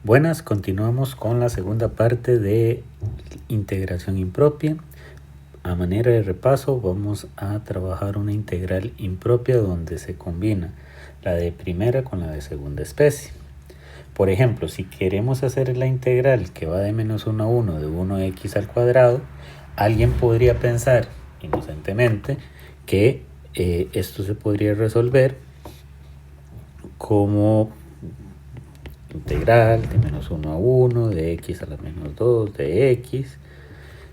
Buenas, continuamos con la segunda parte de integración impropia. A manera de repaso vamos a trabajar una integral impropia donde se combina la de primera con la de segunda especie. Por ejemplo, si queremos hacer la integral que va de menos 1 a 1 de 1x al cuadrado, alguien podría pensar inocentemente que esto se podría resolver como integral de menos 1 a 1 de x a la menos 2 de x.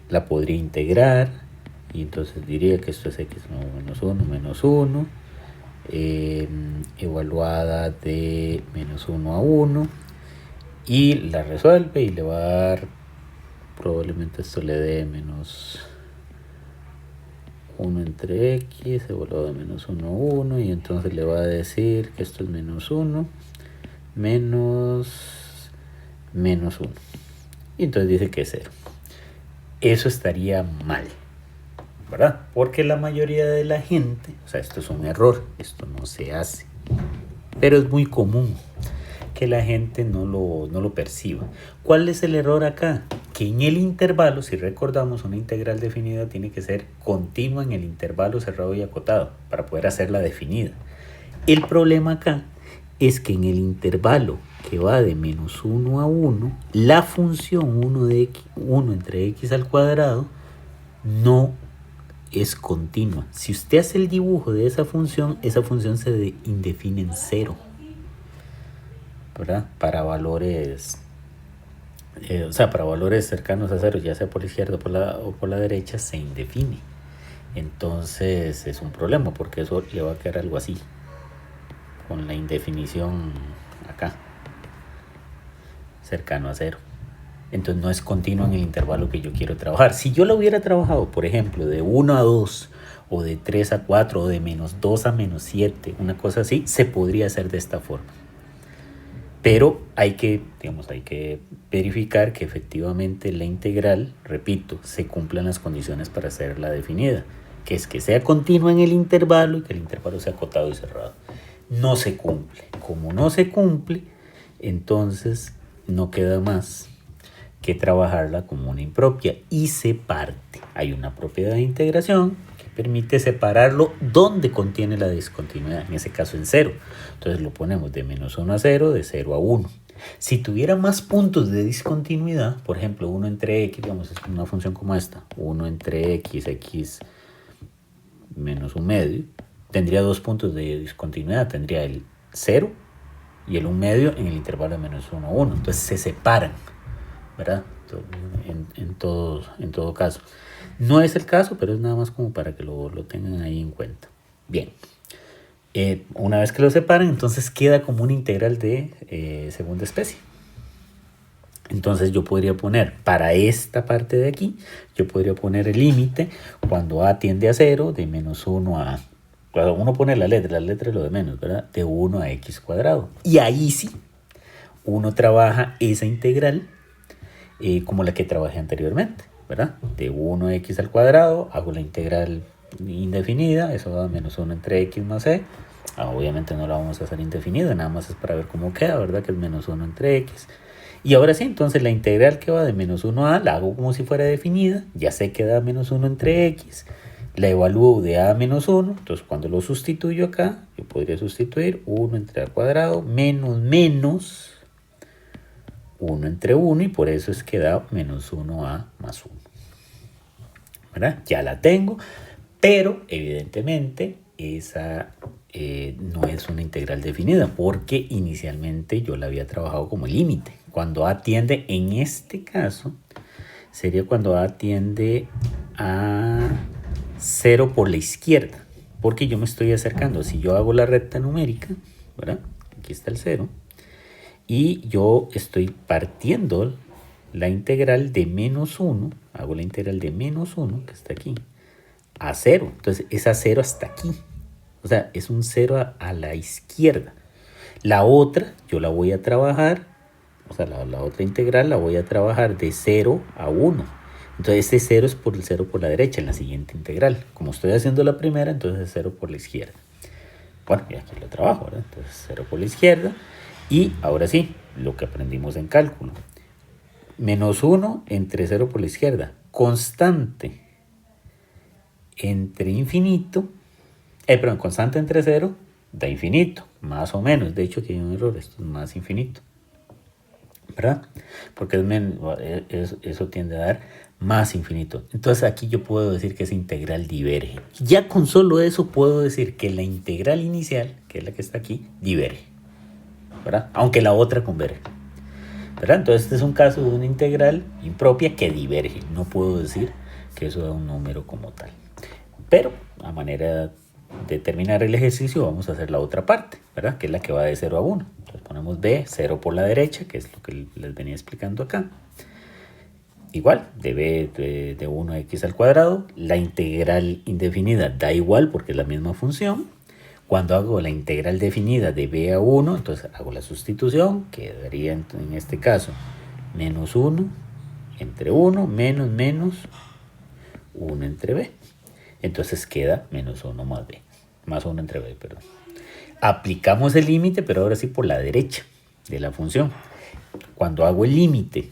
La podría integrar y entonces diría que esto es x menos 1 evaluada de menos 1 a 1 y la resuelve y le va a dar, probablemente esto le dé menos 1 entre x evaluado de menos 1 a 1 y entonces le va a decir que esto es menos 1 menos 1 y entonces dice que es 0. Eso estaría mal, ¿verdad? Porque la mayoría de la gente, o sea, esto es un error, esto no se hace, pero es muy común que la gente no lo perciba. ¿Cuál es el error acá? Que en el intervalo, si recordamos, una integral definida tiene que ser continua en el intervalo cerrado y acotado para poder hacerla definida. El problema acá es que en el intervalo que va de menos 1 a 1, la función 1 entre x al cuadrado no es continua. Si usted hace el dibujo de esa función se indefine en 0, ¿verdad? Para valores, para valores cercanos a 0, ya sea por la izquierda o por la derecha, se indefine. Entonces es un problema porque eso le va a quedar algo así, con la indefinición acá, cercano a 0. Entonces no es continuo en el intervalo que yo quiero trabajar. Si yo lo hubiera trabajado, por ejemplo, de 1 a 2, o de 3 a 4, o de menos 2 a menos 7, una cosa así, se podría hacer de esta forma. Pero hay que verificar que efectivamente la integral, repito, se cumplan las condiciones para hacerla definida, que es que sea continua en el intervalo y que el intervalo sea acotado y cerrado. No se cumple. Como no se cumple, entonces no queda más que trabajarla como una impropia y se parte. Hay una propiedad de integración que permite separarlo donde contiene la discontinuidad, en ese caso en 0. Entonces lo ponemos de menos 1 a 0, de 0 a 1. Si tuviera más puntos de discontinuidad, por ejemplo 1 entre x, digamos, es una función como esta, 1 entre x menos 1 medio, tendría 2 puntos de discontinuidad, tendría el 0 y el 1 medio en el intervalo de menos 1 a 1. Entonces se separan, ¿verdad? En todo caso. No es el caso, pero es nada más como para que lo tengan ahí en cuenta. Bien. Una vez que lo separan, entonces queda como una integral de segunda especie. Entonces yo podría poner, para esta parte de aquí, yo podría poner el límite cuando a tiende a 0 de menos 1 a... Cuando uno pone la letra es lo de menos, ¿verdad? De 1 a x cuadrado. Y ahí sí, uno trabaja esa integral como la que trabajé anteriormente, ¿verdad? De 1 a x al cuadrado, hago la integral indefinida, eso da menos 1 entre x más c. Obviamente no la vamos a hacer indefinida, nada más es para ver cómo queda, ¿verdad? Que es menos 1 entre x. Y ahora sí, entonces la integral que va de menos 1 a la hago como si fuera definida, ya sé que da menos 1 entre x, la evalúo de a menos 1, entonces cuando lo sustituyo acá, yo podría sustituir 1 entre a cuadrado menos 1 entre 1 y por eso es que da menos 1a más 1. ¿Verdad? Ya la tengo, pero evidentemente esa no es una integral definida porque inicialmente yo la había trabajado como límite. Cuando a tiende, en este caso, sería cuando a tiende a 0 por la izquierda, porque yo me estoy acercando. Si yo hago la recta numérica, ¿verdad? Aquí está el 0. Y yo estoy partiendo la integral de menos 1, hago la integral de menos 1, que está aquí, a 0. Entonces es a 0 hasta aquí. O sea, es un 0 a la izquierda. La otra, yo la voy a trabajar, o sea, la otra integral la voy a trabajar de 0 a 1. Entonces este 0 es por el 0 por la derecha en la siguiente integral. Como estoy haciendo la primera, entonces es 0 por la izquierda. Bueno, y aquí lo trabajo, ¿verdad? Entonces 0 por la izquierda. Y ahora sí, lo que aprendimos en cálculo. Menos 1 entre 0 por la izquierda. Constante entre infinito. Constante entre 0 da infinito, más o menos. De hecho, aquí hay un error, esto es más infinito, ¿verdad? Porque eso tiende a dar más infinito. Entonces aquí yo puedo decir que esa integral diverge. Ya con solo eso puedo decir que la integral inicial, que es la que está aquí, diverge, ¿verdad? Aunque la otra converge, ¿verdad? Entonces este es un caso de una integral impropia que diverge. No puedo decir que eso da un número como tal. Pero a manera de terminar el ejercicio vamos a hacer la otra parte, ¿verdad? Que es la que va de 0 a 1. Entonces ponemos b, 0 por la derecha, que es lo que les venía explicando acá. Igual, de b de 1 a x al cuadrado. La integral indefinida da igual porque es la misma función. Cuando hago la integral definida de b a 1, entonces hago la sustitución, que daría en este caso menos 1 entre 1 menos 1 entre b. Entonces queda menos 1 más b. Más 1 entre b, perdón. Aplicamos el límite, pero ahora sí por la derecha de la función. Cuando hago el límite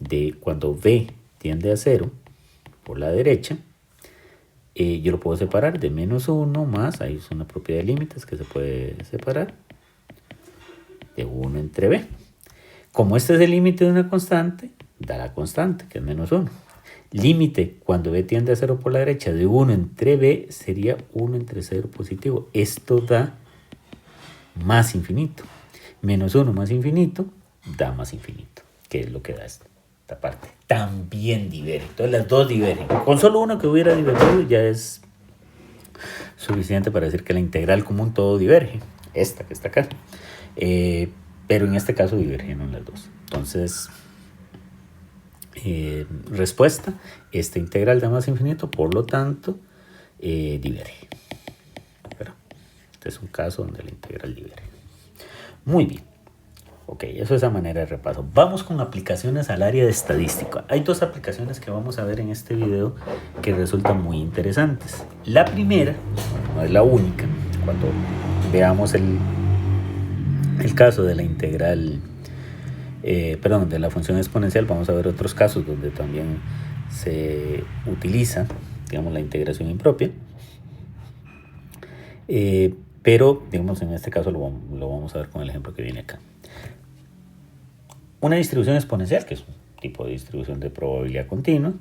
de cuando b tiende a 0 por la derecha, yo lo puedo separar de menos 1 más, ahí es una propiedad de límites que se puede separar, de 1 entre b. Como este es el límite de una constante, da la constante, que es menos 1. Límite cuando b tiende a 0 por la derecha de 1 entre b sería 1 entre 0 positivo. Esto da más infinito. Menos 1 más infinito da más infinito, que es lo que da esta parte. También diverge. Entonces las dos divergen. Con solo uno que hubiera divergido ya es suficiente para decir que la integral como un todo diverge. Esta que está acá. Pero en este caso divergieron las dos. Entonces, respuesta, esta integral da más infinito, por lo tanto, diverge. Pero este es un caso donde la integral diverge. Muy bien. Ok, eso es a manera de repaso. Vamos con aplicaciones al área de estadística. Hay dos aplicaciones que vamos a ver en este video que resultan muy interesantes. La primera, no es la única, cuando veamos el caso de la integral, de la función exponencial, vamos a ver otros casos donde también se utiliza, digamos, la integración impropia. Pero, digamos, en este caso lo vamos a ver con el ejemplo que viene acá. Una distribución exponencial, que es un tipo de distribución de probabilidad continua,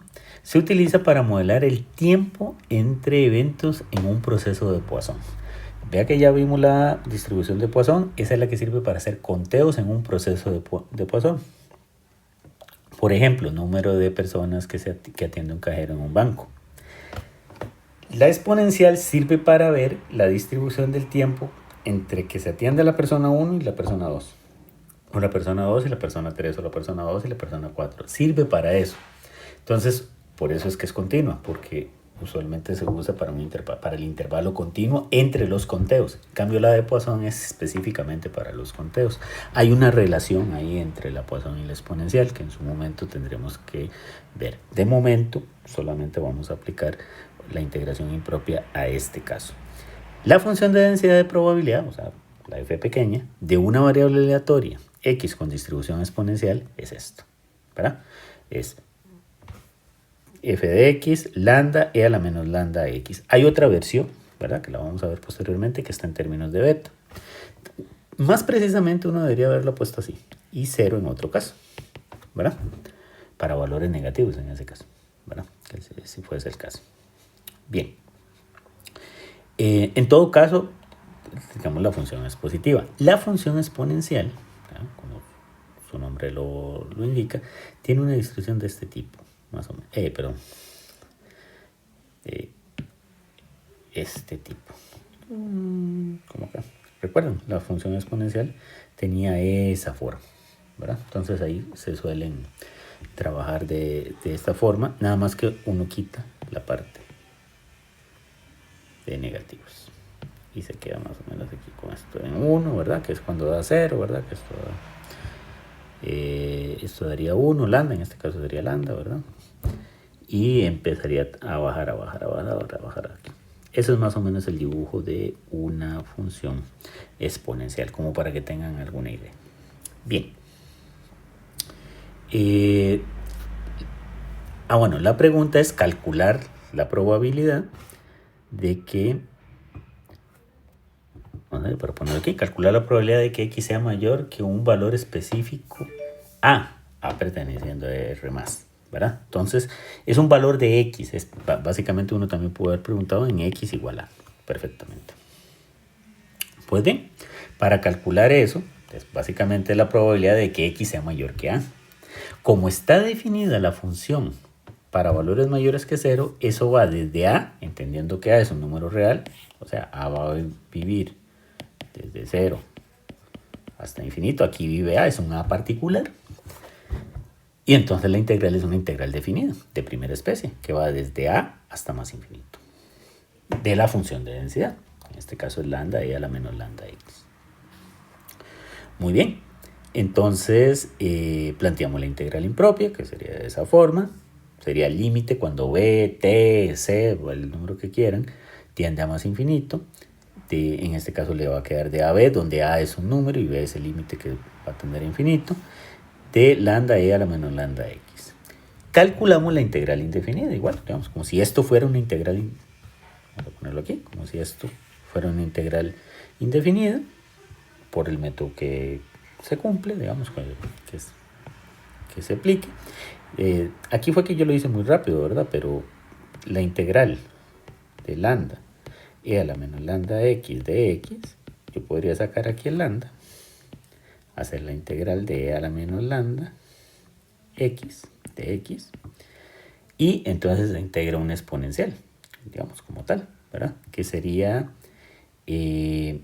se utiliza para modelar el tiempo entre eventos en un proceso de Poisson. Vea que ya vimos la distribución de Poisson, esa es la que sirve para hacer conteos en un proceso de Poisson. Por ejemplo, número de personas que atiende un cajero en un banco. La exponencial sirve para ver la distribución del tiempo entre que se atiende a la persona 1 y la persona 2. O la persona 2 y la persona 3, o la persona 2 y la persona 4. Sirve para eso. Entonces, por eso es que es continua, porque usualmente se usa para el intervalo continuo entre los conteos. En cambio, la de Poisson es específicamente para los conteos. Hay una relación ahí entre la Poisson y la exponencial que en su momento tendremos que ver. De momento, solamente vamos a aplicar la integración impropia a este caso. La función de densidad de probabilidad, o sea, la f pequeña, de una variable aleatoria x con distribución exponencial es esto, ¿verdad? Es f de x, lambda e a la menos lambda x. Hay otra versión, ¿verdad? Que la vamos a ver posteriormente, que está en términos de beta. Más precisamente uno debería haberlo puesto así, y 0 en otro caso, ¿verdad? Para valores negativos en ese caso, ¿verdad? Que si fuese el caso. Bien. En todo caso, digamos, la función es positiva. La función exponencial, ¿verdad?, como su nombre lo indica, tiene una distribución de este tipo, más o menos. Este tipo. Como acá. Recuerden, la función exponencial tenía esa forma, ¿verdad? Entonces ahí se suelen trabajar de esta forma, nada más que uno quita la parte de negativos y se queda más o menos aquí con esto en 1, ¿verdad? Que es cuando da 0, ¿verdad? Que esto daría 1, lambda, en este caso sería lambda, ¿verdad? Y empezaría a bajar aquí. Eso es más o menos el dibujo de una función exponencial, como para que tengan alguna idea. Bien. Bueno, la pregunta es calcular la probabilidad de que, para poner aquí, calcular la probabilidad de que X sea mayor que un valor específico A perteneciendo a R más, ¿verdad? Entonces, es un valor de X. Básicamente uno también puede haber preguntado en X igual a, perfectamente. Pues bien, para calcular eso, es básicamente la probabilidad de que X sea mayor que A. Como está definida la función para valores mayores que 0, eso va desde A, entendiendo que A es un número real, o sea, A va a vivir desde 0 hasta infinito. Aquí vive A, es un A particular. Y entonces la integral es una integral definida, de primera especie, que va desde A hasta más infinito, de la función de densidad. En este caso es lambda e a la menos lambda x. Muy bien. Entonces planteamos la integral impropia, que sería de esa forma. Sería el límite cuando b, t, c, o el número que quieran, tiende a más infinito. En este caso le va a quedar de a a b, donde a es un número y b es el límite que va a tender a infinito, de lambda e a la menos lambda x. Calculamos la integral indefinida, igual, digamos, como si esto fuera una integral, vamos a ponerlo aquí, como si esto fuera una integral indefinida, por el método que se cumple, digamos, que se aplique. Aquí fue que yo lo hice muy rápido, ¿verdad? Pero la integral de lambda e a la menos lambda x de x, yo podría sacar aquí el lambda, hacer la integral de e a la menos lambda x de x, y entonces se integra una exponencial, digamos, como tal, ¿verdad? Que sería e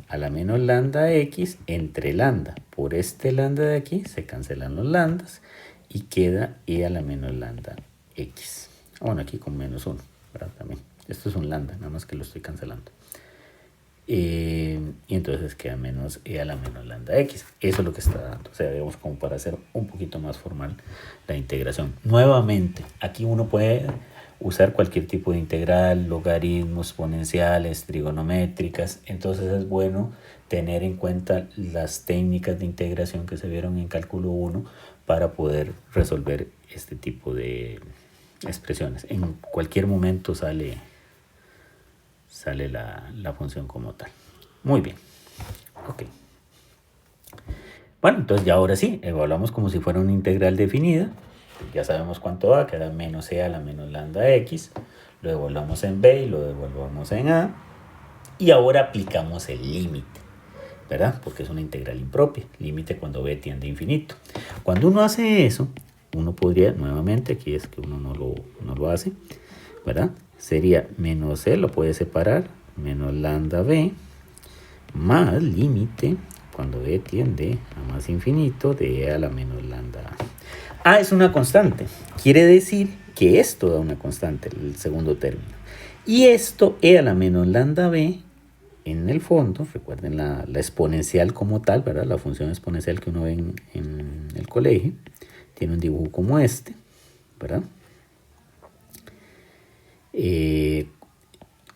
a la menos lambda x entre lambda. Por este lambda de aquí se cancelan los lambdas y queda e a la menos lambda x. Bueno, aquí con menos 1, ¿verdad? También. Esto es un lambda, nada más que lo estoy cancelando. Y entonces queda menos e a la menos lambda x. Eso es lo que está dando. O sea, digamos, como para hacer un poquito más formal la integración. Nuevamente, aquí uno puede usar cualquier tipo de integral, logaritmos, exponenciales, trigonométricas. Entonces es bueno tener en cuenta las técnicas de integración que se vieron en cálculo 1 para poder resolver este tipo de expresiones. En cualquier momento sale la función como tal. Muy bien. Ok. Bueno, entonces ya ahora sí, evaluamos como si fuera una integral definida. Ya sabemos cuánto da, que era menos e a la menos lambda x. Lo devolvamos en b y lo devolvamos en a. Y ahora aplicamos el límite, ¿verdad? Porque es una integral impropia. Límite cuando b tiende a infinito. Cuando uno hace eso, uno podría, nuevamente, aquí es que uno no lo hace, ¿verdad? Sería menos e, lo puede separar, menos lambda b, más límite cuando b tiende a más infinito de e a la menos lambda a. A es una constante, quiere decir que esto da una constante, el segundo término. Y esto, e a la menos lambda b, en el fondo, recuerden la exponencial como tal, ¿verdad? La función exponencial que uno ve en el colegio, tiene un dibujo como este, ¿verdad?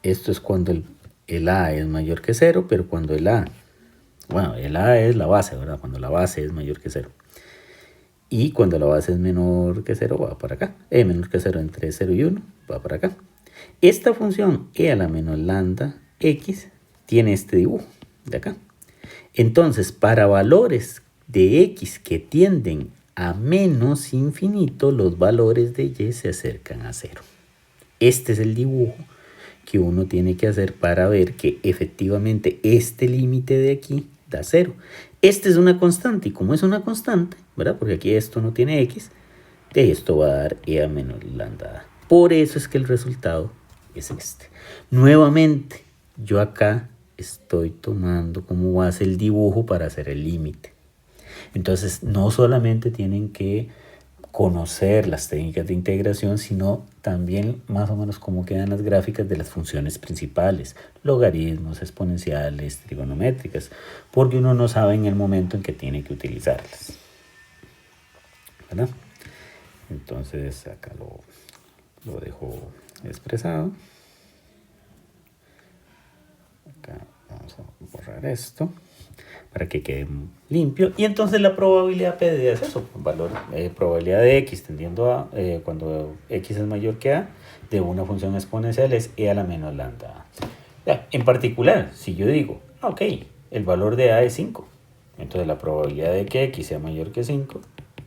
Esto es cuando el a es mayor que 0, pero cuando el a es la base, ¿verdad? Cuando la base es mayor que 0. Y cuando la base es menor que 0, va para acá. Menor que 0 entre 0 y 1, va para acá. Esta función e a la menos lambda x tiene este dibujo de acá. Entonces, para valores de x que tienden a menos infinito, los valores de y se acercan a 0. Este es el dibujo que uno tiene que hacer para ver que efectivamente este límite de aquí da 0. Este es una constante, y como es una constante, ¿verdad? Porque aquí esto no tiene x, de esto va a dar e a menos lambda a. Por eso es que el resultado es este. Nuevamente, yo acá estoy tomando como base el dibujo para hacer el límite. Entonces, no solamente tienen que conocer las técnicas de integración, sino también más o menos cómo quedan las gráficas de las funciones principales, logaritmos, exponenciales, trigonométricas, porque uno no sabe en el momento en que tiene que utilizarlas, ¿verdad? Entonces acá lo dejo expresado. Acá vamos a borrar esto Para que quede limpio. Y entonces la probabilidad P es eso, valor, probabilidad de X tendiendo a, cuando X es mayor que A, de una función exponencial es E a la menos lambda A. Ya, en particular, si yo digo, ok, el valor de A es 5, entonces la probabilidad de que X sea mayor que 5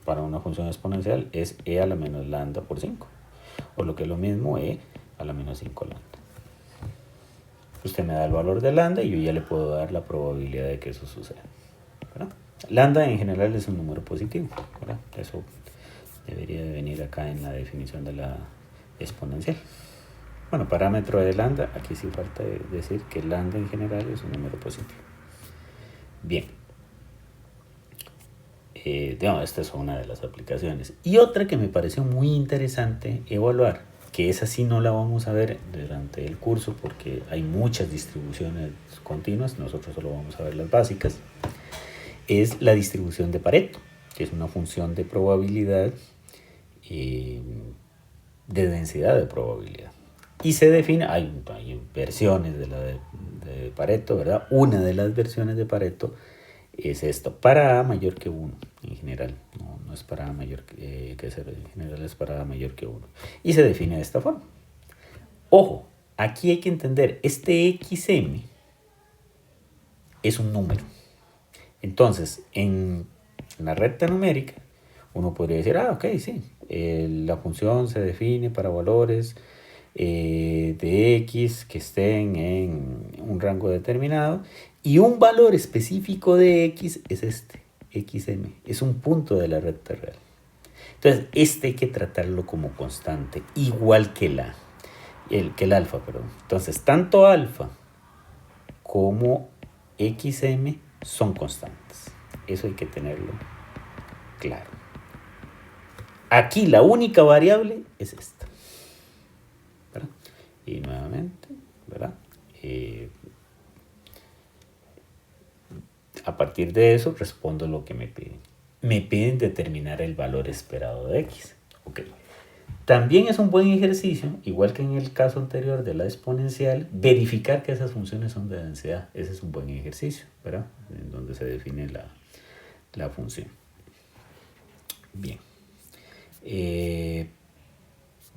para una función exponencial es E a la menos lambda por 5. O lo que es lo mismo, E a la menos 5 lambda. Usted me da el valor de lambda y yo ya le puedo dar la probabilidad de que eso suceda, ¿verdad? Lambda en general es un número positivo, ¿verdad? Eso debería de venir acá en la definición de la exponencial. Bueno, parámetro de lambda, aquí sí falta decir que lambda en general es un número positivo. Bien. Digamos, esta es una de las aplicaciones. Y otra que me pareció muy interesante evaluar, que esa sí no la vamos a ver durante el curso porque hay muchas distribuciones continuas, nosotros solo vamos a ver las básicas, es la distribución de Pareto, que es una función de probabilidad, de densidad de probabilidad. Y se define, hay versiones de Pareto, ¿verdad? Una de las versiones de Pareto es esto, para A mayor que 1 en general, no es para A mayor que 0, en general es para A mayor que 1. Y se define de esta forma. Ojo, aquí hay que entender, este XM es un número. Entonces, en la recta numérica, uno podría decir, ok, sí, la función se define para valores de X que estén en un rango determinado y un valor específico de X es este, XM, es un punto de la recta real. Entonces, este hay que tratarlo como constante, igual que el alfa, perdón. Entonces, tanto alfa como XM son constantes. Eso hay que tenerlo claro. Aquí la única variable es esta, ¿verdad? Y nuevamente, ¿verdad? A partir de eso respondo lo que me piden. Me piden determinar el valor esperado de X. Ok. También es un buen ejercicio, igual que en el caso anterior de la exponencial, verificar que esas funciones son de densidad. Ese es un buen ejercicio, ¿verdad? En donde se define la función. Bien.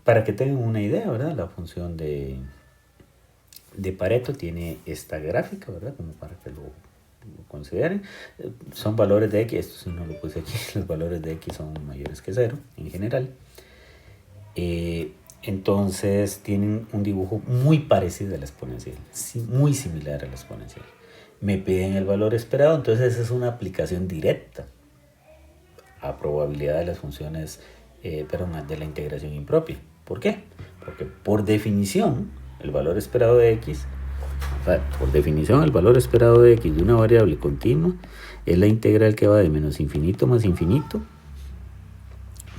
Para que tengan una idea, ¿verdad? La función de Pareto tiene esta gráfica, ¿verdad? Como para que lo consideren. Son valores de X, esto sí no lo puse aquí, los valores de X son mayores que 0 en general. Entonces tienen un dibujo muy parecido a la exponencial, muy similar a la exponencial. Me piden el valor esperado, entonces esa es una aplicación directa a probabilidad de las funciones, de la integración impropia. ¿Por qué? Porque por definición el valor esperado de X, por definición el valor esperado de X de una variable continua es la integral que va de menos infinito más infinito,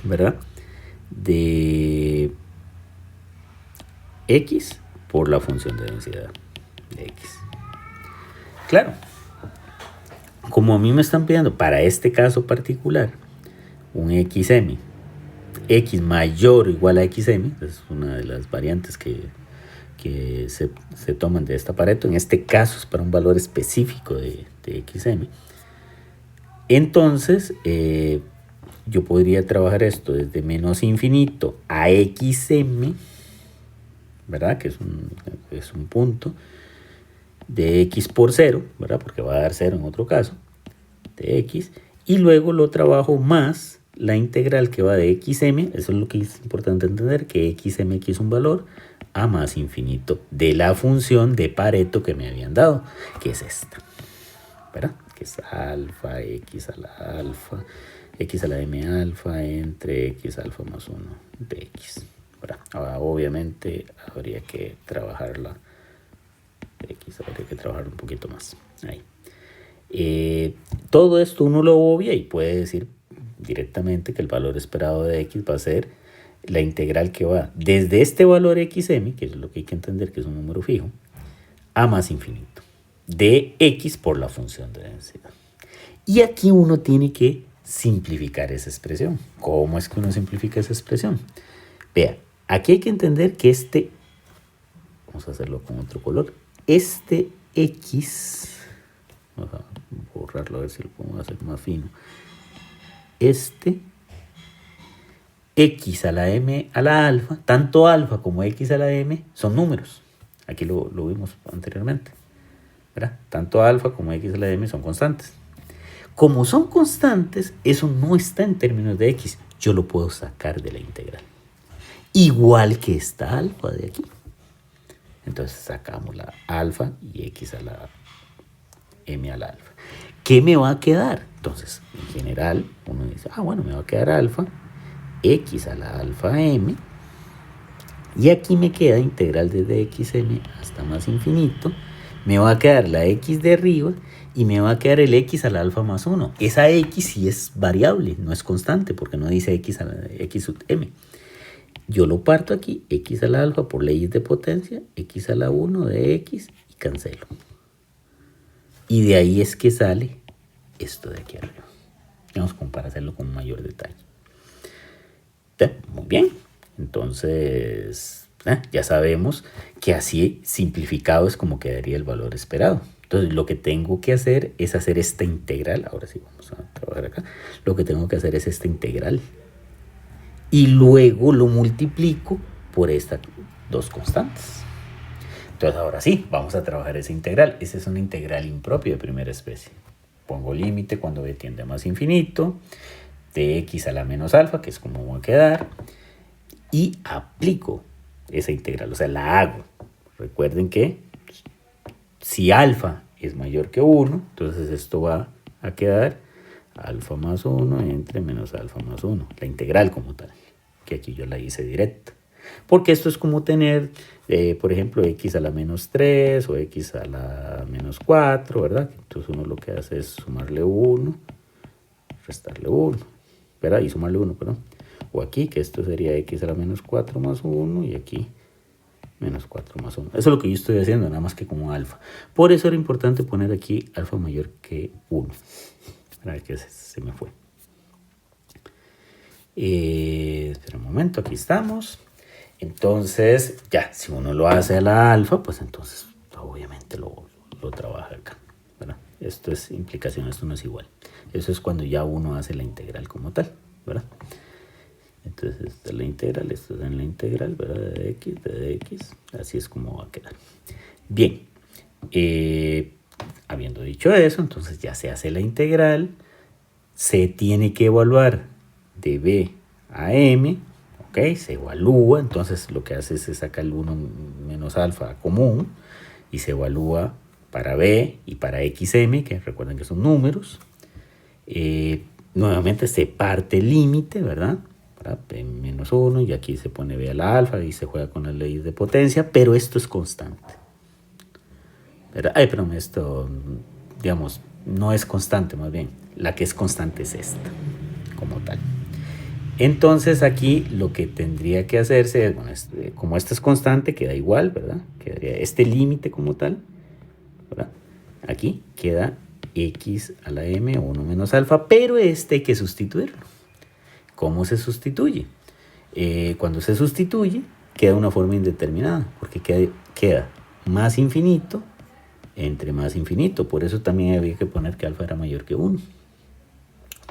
¿verdad? De X por la función de densidad de X. Claro, como a mí me están pidiendo para este caso particular un XM, X mayor o igual a XM, es una de las variantes que se toman de esta Pareto, en este caso es para un valor específico de XM. Entonces, yo podría trabajar esto desde menos infinito a XM, ¿verdad? Que es un punto de X por 0, ¿verdad? Porque va a dar 0 en otro caso, de X. Y luego lo trabajo más la integral que va de XM, eso es lo que es importante entender, que XM aquí es un valor, a más infinito de la función de Pareto que me habían dado, que es esta, ¿verdad? Que es alfa, X a la alfa, X a la M alfa entre X alfa más 1 de X. Ahora, obviamente habría que trabajarla X, habría que trabajar un poquito más ahí. Todo esto uno lo obvia y puede decir directamente que el valor esperado de X va a ser la integral que va desde este valor XM, que es lo que hay que entender que es un número fijo, a más infinito de X por la función de densidad. Y aquí uno tiene que simplificar esa expresión. ¿Cómo es que uno simplifica esa expresión? Vea, aquí hay que entender que vamos a hacerlo con otro color, este X Vamos a borrarlo a ver si lo podemos hacer más fino. Este x a la m a la alfa, tanto alfa como x a la m son números. Aquí lo vimos anteriormente, ¿verdad? Tanto alfa como x a la m son constantes. Como son constantes, eso no está en términos de x. Yo lo puedo sacar de la integral. Igual que esta alfa de aquí. Entonces sacamos la alfa y x a la m a la alfa. ¿Qué me va a quedar? Entonces, en general, uno dice, bueno, me va a quedar alfa, x a la alfa m. Y aquí me queda integral desde xm hasta más infinito. Me va a quedar la x de arriba y me va a quedar el x a la alfa más 1. Esa x sí es variable, no es constante porque no dice x a la x sub m. Yo lo parto aquí, x a la alfa por leyes de potencia, x a la 1 de x y cancelo. Y de ahí es que sale esto de aquí arriba. Vamos para hacerlo con mayor detalle. Muy bien. Entonces, ya sabemos que así simplificado es como quedaría el valor esperado. Entonces, lo que tengo que hacer es hacer esta integral. Ahora sí, vamos a trabajar acá. Lo que tengo que hacer es esta integral. Y luego lo multiplico por estas dos constantes. Entonces, ahora sí, vamos a trabajar esa integral. Esa es una integral impropia de primera especie. Pongo límite cuando b tiende a más infinito, de x a la menos alfa, que es como va a quedar, y aplico esa integral, o sea, la hago. Recuerden que si alfa es mayor que 1, entonces esto va a quedar alfa más 1 entre menos alfa más 1, la integral como tal, que aquí yo la hice directa. Porque esto es como tener, por ejemplo, x a la menos 3 o x a la menos 4, ¿verdad? Entonces uno lo que hace es sumarle 1, restarle 1, ¿verdad? Y sumarle 1, perdón. O aquí, que esto sería x a la menos 4 más 1 y aquí menos 4 más 1. Eso es lo que yo estoy haciendo, nada más que como alfa. Por eso era importante poner aquí alfa mayor que 1. Para que se me fue. Espera un momento, aquí estamos. Entonces, ya, si uno lo hace a la alfa, pues entonces obviamente lo trabaja acá, ¿verdad? Esto es implicación, esto no es igual. Eso es cuando ya uno hace la integral como tal, ¿verdad? Entonces, esta es la integral, esto es en la integral, ¿verdad? De x, así es como va a quedar. Bien, habiendo dicho eso, entonces ya se hace la integral, se tiene que evaluar de b a m, ¿ok? Se evalúa, entonces lo que hace es se saca el 1 menos alfa común y se evalúa para b y para xm, que recuerden que son números. Nuevamente se parte el límite, ¿verdad? Para b menos 1 y aquí se pone b a la alfa y se juega con las leyes de potencia, pero esto es constante, ¿verdad? Pero esto, digamos, no es constante, más bien. La que es constante es esta, como tal. Entonces aquí lo que tendría que hacerse es, bueno, como esta es constante, queda igual, ¿verdad? Quedaría este límite como tal, ¿verdad? Aquí queda x a la m, 1 menos alfa, pero este hay que sustituirlo. ¿Cómo se sustituye? Cuando se sustituye, queda una forma indeterminada, porque queda más infinito entre más infinito. Por eso también había que poner que alfa era mayor que 1.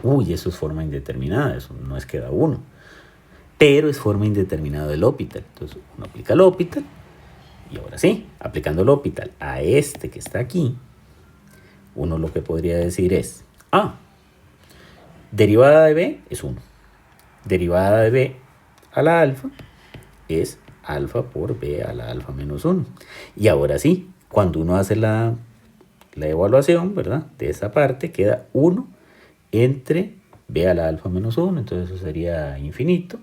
Uy, eso es forma indeterminada, eso no es que da 1. Pero es forma indeterminada del L'Hopital. Entonces uno aplica el L'Hopital y ahora sí, aplicando el L'Hopital a este que está aquí, uno lo que podría decir es, derivada de b es 1. Derivada de b a la alfa es alfa por b a la alfa menos 1. Y ahora sí, cuando uno hace la evaluación, ¿verdad? De esa parte queda 1 entre b a la alfa menos 1. Entonces eso sería infinito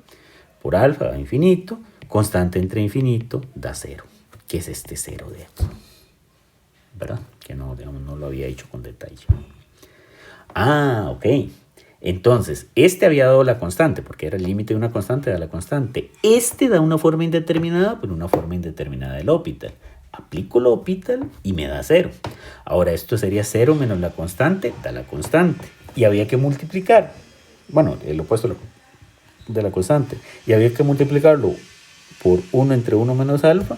por alfa a infinito. Constante entre infinito da 0. ¿Qué es este 0 de aquí? ¿Verdad? Que no, digamos, no lo había hecho con detalle. Ok. Entonces, este había dado la constante, porque era el límite de una constante, da la constante. Este da una forma indeterminada, pero una forma indeterminada del L'Hopital. Aplico el L'Hopital y me da 0. Ahora esto sería 0 menos la constante, da la constante. Y había que multiplicar, bueno, el opuesto de la constante. Y había que multiplicarlo por 1 entre 1 menos alfa.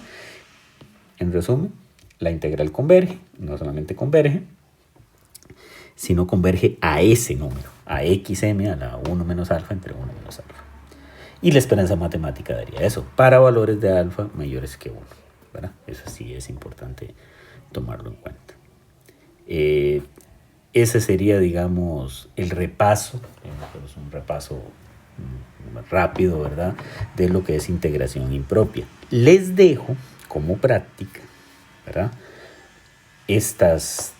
En resumen, la integral converge, no solamente converge, sino converge a ese número, a xm a la 1 menos alfa entre 1 menos alfa. Y la esperanza matemática daría eso, para valores de alfa mayores que 1, ¿verdad? Eso sí es importante tomarlo en cuenta. Ese sería, digamos, el repaso, es un repaso rápido, ¿verdad?, de lo que es integración impropia. Les dejo como práctica, ¿verdad?, estas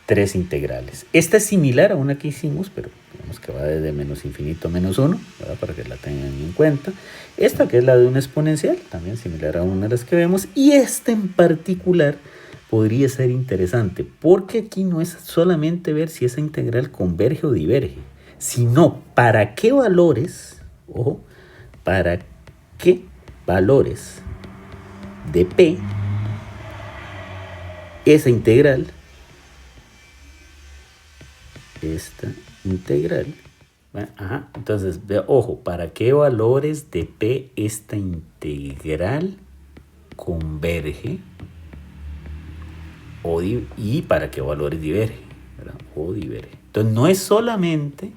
3 integrales. Esta es similar a una que hicimos, pero digamos que va desde menos infinito a menos 1, ¿verdad?, para que la tengan en cuenta. Esta, que es la de una exponencial, también similar a una de las que vemos. Y esta en particular podría ser interesante, porque aquí no es solamente ver si esa integral converge o diverge, sino para qué valores, ojo, para qué valores de P esa integral, esta integral, ajá, entonces, ojo, para qué valores de P esta integral converge y para qué valores diverge, ¿verdad?, o diverge. Entonces no es solamente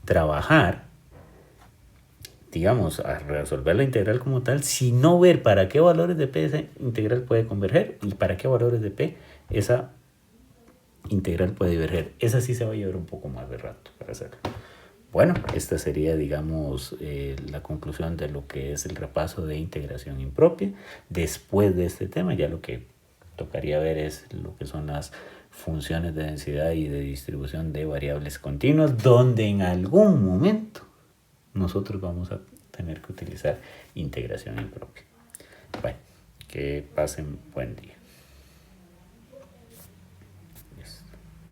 trabajar, digamos, a resolver la integral como tal, sino ver para qué valores de P esa integral puede converger y para qué valores de P esa integral puede diverger. Esa sí se va a llevar un poco más de rato para hacerlo. Bueno, esta sería, digamos, la conclusión de lo que es el repaso de integración impropia. Después de este tema, ya lo que tocaría ver es lo que son las funciones de densidad y de distribución de variables continuas, donde en algún momento nosotros vamos a tener que utilizar integración impropia. Bueno, que pasen buen día.